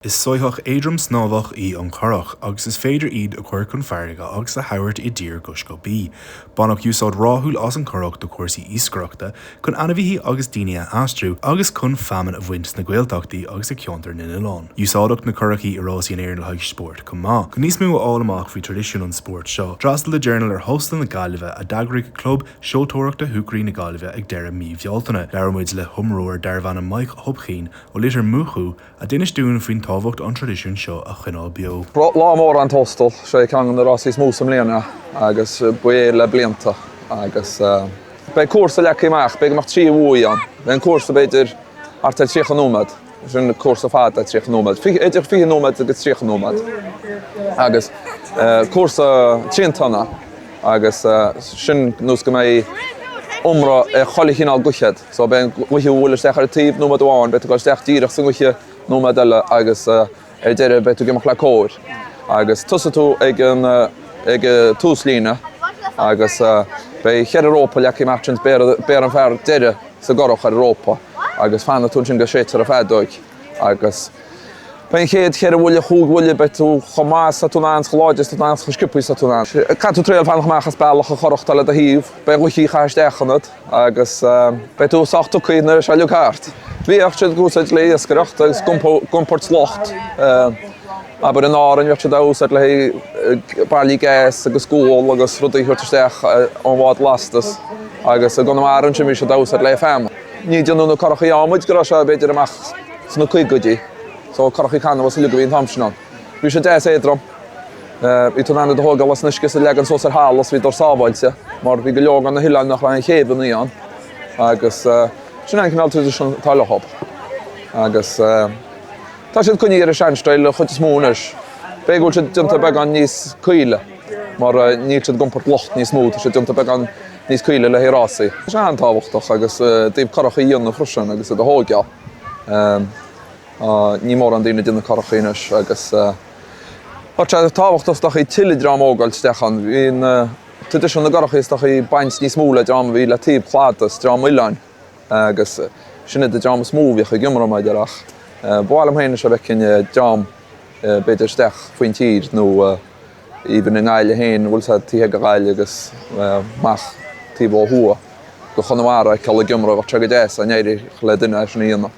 Is soithach éadrom snámhach an curach, agus is féidir iad a chuir chun bhfarraige agus a haghaidh I dtír gus go bí. Bannach úsáid ráthúil as an curach do cuasaí íoscaireachta, chun ainmhí agus daoine aistriú, agus chun feamainne a bhaint na Gaeltachtaí agus a ceantar na Nilán. Úsáideadh na curachaí I rásaí an éireann le haghaidh spóirt chomh. Go níos mú all amach faoi traidisiún an spóirt seo, drastal le journal hostal na Gaillimhe a dagraigh Club Seoltóireachta Húicéirí na Gaillimhe ag deireadh míbhealtaine, leabharmuid le thomróir dearbhanna Maidhc Hoibcín ó litir múchú a déanaistún faoin tábhacht an traidisiún seo a chuinál beo. Lá mór An Tóstal, sé ceann na rásaí smús am léana agus bué le blianta agus bei cúrsa le céimach, beag amach trí bhuaí an. Bein cúrsa beidir artar tríocha nómad, sin cúrsa fáta tríocha nómad. Idir fiche nómad agus tríocha nómad. Agus cúrsa tríontanna agus sin nús go mé umra chola chinál guchead. So bein guiche bhúil isteach ar tíb nómad bháin, beidir go isteach díreach san guiche nómad eile agus deire beidir gimach le cóir. Agus tusa tú ag túslíne agus bei chead Europa le céimachtrins bear an fear deire sa gorach ar Europa agus fanna tún sin go séitar a fedóig agus bein chéad chead bhfuile chúg bei tú chomh sa túnáns choláidir sa túnáns choscipuí sa túnáns. Catú tréal fanna chomachchas bailach a chorachtal a híomh, bei ghuií chaisteachanad agus bei tú sachtúcaí na se leúcart. Bhí achtrad úsáid le éascaireachta agus gumport slocht aber an áran bheoh siad úsáid le bailíodh gás agus scúil agus rudaí chuirteach an bhád lastas agus a gona áran sin bhí siad úsáid le feamainne. Ní deanú na curachaí ámuid go raibh beidir amach sna cuigaidí, so curachaí canna was luga bhíon thamsna. Bhí sé 10 éadrom. Bhí tú nána do thugálas niscus a legan sós ar hálas bhí dor sábhailte, mar bhí go leogan na hileáin nach raibh chéban íon agus sin an cynál traidisiún talachop. Agus tá siad cuine ar a seansteil le chuid smúnis. Beagúil siad dionta beagán níos cuile, mar níl siad gumport locht níos smú, siad dionta beagán níos cuile le hí rásaí. Is an tábhachtach agus daobh curachaí íon na chruisean agus a thógeal. Ní mór an daoine dina curachaínis agus tábhachtach í tiile ógáil stechan. Bhín tradiisiún na curachaí í baint níos smú le drama bhí le tíb chlátas drama ileáin. Agus sinna de drama smúbhíoch a gimra maidirach. Bháil amháin se bheicin drama beidir stech faoin tír nó even in Gaillimhe héin bhfuil sa títhe go Gaillimhe agus mach tíb ó thua go chunamara ceall a gimra bhar 30 a néidir le duine sin íonna.